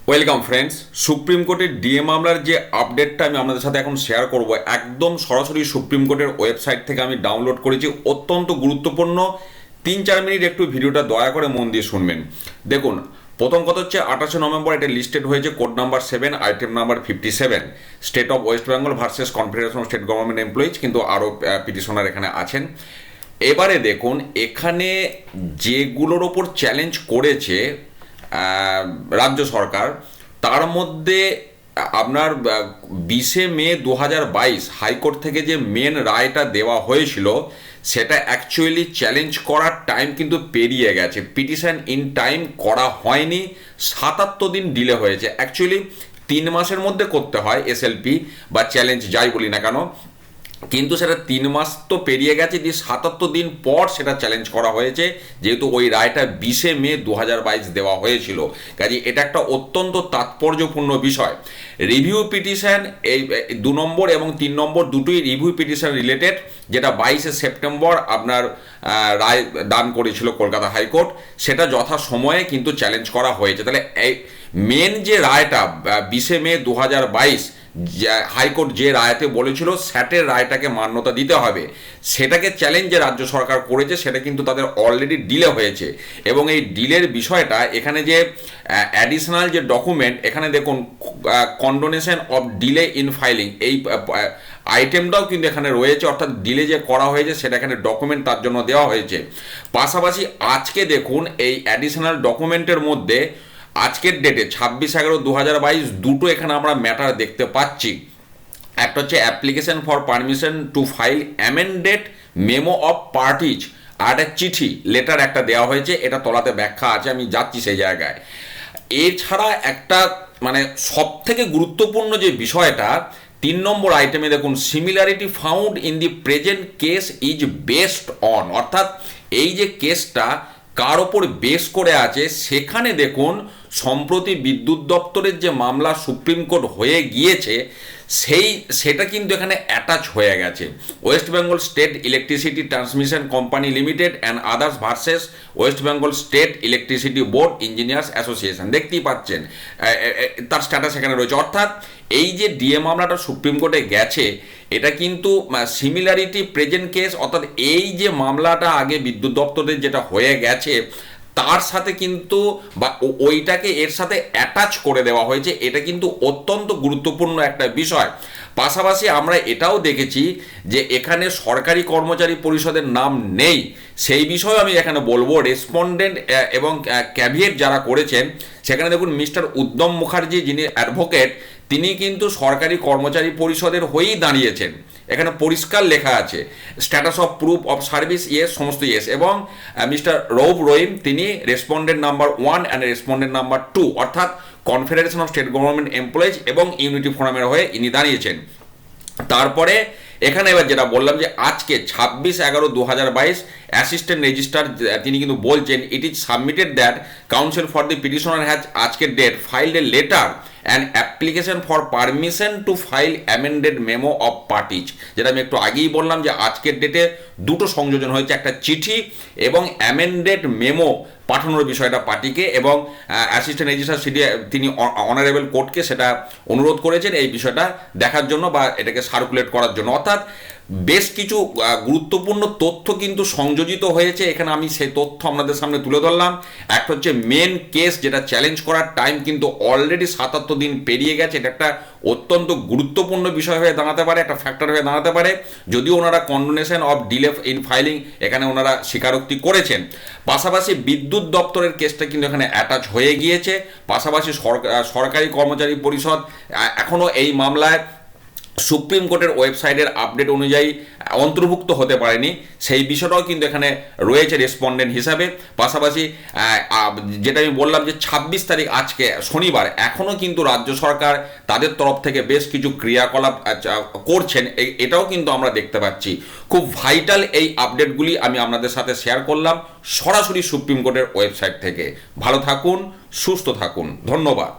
Welcome friends. Supreme কোর্টের DA মামলার যে আপডেটটা আমি আপনাদের সাথে এখন শেয়ার করব, একদম সরাসরি সুপ্রিম কোর্টের ওয়েবসাইট থেকে আমি ডাউনলোড করেছি। অত্যন্ত গুরুত্বপূর্ণ ৩-৪ মিনিট একটু ভিডিওটা দয়া করে মন দিয়ে শুনবেন। দেখুন, প্রথম কথা হচ্ছে ২৮শে নভেম্বর এটা লিস্টেড হয়েছে code number 7, item number 57, state of West Bengal versus confederation of state government employees, কিন্তু আরও পিটিশনার এখানে আছেন। এবারে দেখুন, এখানে যেগুলোর ওপর চ্যালেঞ্জ করেছে রাজ্য সরকার, তার মধ্যে আপনার 20শে মে 2022 হাইকোর্ট থেকে যে মেন রায়টা দেওয়া হয়েছিল, সেটা অ্যাকচুয়ালি চ্যালেঞ্জ করার টাইম কিন্তু পেরিয়ে গেছে। পিটিশন ইন টাইম করা হয়নি, 77 দিন ডিলে হয়েছে। অ্যাকচুয়ালি 3 মাসের মধ্যে করতে হয় এসএলপি বা চ্যালেঞ্জ যাই বলি না কেন, কিন্তু সেটা 3 মাস তো পেরিয়ে গেছে, দিয়ে 77 দিন পর সেটা চ্যালেঞ্জ করা হয়েছে, যেহেতু ওই রায়টা 20শে মে 2022 দেওয়া হয়েছিল। কাজে এটা একটা অত্যন্ত তাৎপর্যপূর্ণ বিষয়। রিভিউ পিটিশন এই 2 নম্বর এবং 3 নম্বর দুটোই রিভিউ পিটিশন রিলেটেড, যেটা 22শে সেপ্টেম্বর আপনার রায় দান করেছিল কলকাতা হাইকোর্ট, সেটা যথাসময়ে কিন্তু চ্যালেঞ্জ করা হয়েছে। তাহলে এই মেন যে রায়টা 20শে মে 2022 হাইকোর্ট যে রায়তে বলেছিল স্যাটের রায়টাকে মান্যতা দিতে হবে, সেটাকে চ্যালেঞ্জ যে রাজ্য সরকার করেছে, সেটা কিন্তু তাদের অলরেডি ডিলে হয়েছে। এবং এই ডিলের বিষয়টা, এখানে যে অ্যাডিশনাল যে ডকুমেন্ট, এখানে দেখুন condonation of delay in filing, এই আইটেমটাও কিন্তু এখানে রয়েছে, অর্থাৎ ডিলে যে করা হয়েছে সেটা এখানে ডকুমেন্ট তার জন্য দেওয়া হয়েছে। পাশাপাশি আজকে দেখুন এই অ্যাডিশনাল ডকুমেন্টের মধ্যে আজকের ডেটে 26/11/2022 দুটো এখানে আমরা ম্যাটার দেখতে পাচ্ছি। একটা হচ্ছে application for permission to file amended memo of parties, আর একটা চিঠি লেটার একটা দেওয়া হয়েছে, এটা তলাতে ব্যাখ্যা আছে, আমি যাচ্ছি সেই জায়গায়। এছাড়া একটা মানে সব থেকে গুরুত্বপূর্ণ যে বিষয়টা 3 নম্বর আইটেমে দেখুন, similarity found in the present case is based on, অর্থাৎ এই যে কেসটা কার ওপর বেস করে আছে, সেখানে দেখুন সম্প্রতি বিদ্যুৎ দপ্তরের যে মামলা সুপ্রিম কোর্ট হয়ে গিয়েছে, সেটা কিন্তু এখানে অ্যাটাচ হয়ে গেছে। West Bengal state electricity transmission company limited and others versus West Bengal state electricity board engineers association, দেখতেই পাচ্ছেন তার স্ট্যাটাস এখানে রয়েছে। অর্থাৎ এই যে ডিএ মামলাটা সুপ্রিম কোর্টে গেছে, এটা কিন্তু সিমিলারিটি প্রেজেন্ট কেস, অর্থাৎ এই যে মামলাটা আগে বিদ্যুৎ দপ্তরের যেটা হয়ে গেছে তার সাথে কিন্তু বা ওইটাকে এর সাথে অ্যাটাচ করে দেওয়া হয়েছে। এটা কিন্তু অত্যন্ত গুরুত্বপূর্ণ একটা বিষয়। পাশাপাশি আমরা এটাও দেখেছি যে এখানে সরকারি কর্মচারী পরিষদের নাম নেই, সেই বিষয়ে আমি এখানে বলবো। রেসপন্ডেন্ট এবং ক্যাভিয়েট যারা করেছেন, সেখানে দেখুন মিস্টার উদ্যম মুখার্জি, যিনি অ্যাডভোকেট, তিনি কিন্তু সরকারি কর্মচারী পরিষদের হয়েই দাঁড়িয়েছেন। এখানে পরিষ্কার লেখা আছে status of proof of service yes, সমস্ত ইয়েস। এবং মিস্টার রৌব রহিম, তিনি respondent number 1 and respondent number 2, অর্থাৎ confederation of state government employees এবং ইউনিটি ফোরামের হয়ে ইনি দাঁড়িয়েছেন। তারপরে এখানে এবার যেটা বললাম যে আজকে 26/11/2022 অ্যাসিস্ট্যান্ট রেজিস্ট্রার তিনি কিন্তু বলছেন, it is submitted that counsel for the petitioner has আজকের date filed a letter and application for permission to file amended memo of parties, যেটা আমি একটু আগেই বললাম যে আজকের ডেটে দুটো সংযোজন হয়েছে, একটা চিঠি এবং অ্যামেন্ডেড মেমো পাঠানোর বিষয়টা পার্টিকে, এবং অ্যাসিস্ট্যান্ট রেজিস্ট্রার তিনি অনারেবল কোর্টকে সেটা অনুরোধ করেছেন এই বিষয়টা দেখার জন্য বা এটাকে সার্কুলেট করার জন্য। অর্থাৎ বেশ কিছু গুরুত্বপূর্ণ তথ্য কিন্তু সংযোজিত হয়েছে এখানে, আমি সেই তথ্য আপনাদের সামনে তুলে ধরলাম। একটা হচ্ছে মেন কেস, যেটা চ্যালেঞ্জ করার টাইম কিন্তু অলরেডি 77 দিন পেরিয়ে গেছে। এটা একটা অত্যন্ত গুরুত্বপূর্ণ বিষয় হয়ে দাঁড়াতে পারে, একটা ফ্যাক্টর হয়ে দাঁড়াতে পারে, যদিও ওনারা condonation of delay in filing এখানে ওনারা স্বীকারোক্তি করেছেন। পাশাপাশি বিদ্যুৎ দপ্তরের কেসটা কিন্তু এখানে অ্যাটাচ হয়ে গিয়েছে। পাশাপাশি সরকারি কর্মচারী পরিষদ এখনও এই মামলায় সুপ্রিম কোর্টের ওয়েবসাইটের আপডেট অনুযায়ী অন্তর্ভুক্ত হতে পারেনি, সেই বিষয়টাও কিন্তু এখানে রয়েছে রেসপন্ডেন্ট হিসাবে। পাশাপাশি যেটা আমি বললাম যে 26 তারিখ আজকে শনিবার, এখনও কিন্তু রাজ্য সরকার তাদের তরফ থেকে বেশ কিছু ক্রিয়াকলাপ করছেন, এটাও কিন্তু আমরা দেখতে পাচ্ছি। খুব ভাইটাল এই আপডেটগুলি আমি আপনাদের সাথে শেয়ার করলাম সরাসরি সুপ্রিম কোর্টের ওয়েবসাইট থেকে। ভালো থাকুন, সুস্থ থাকুন, ধন্যবাদ।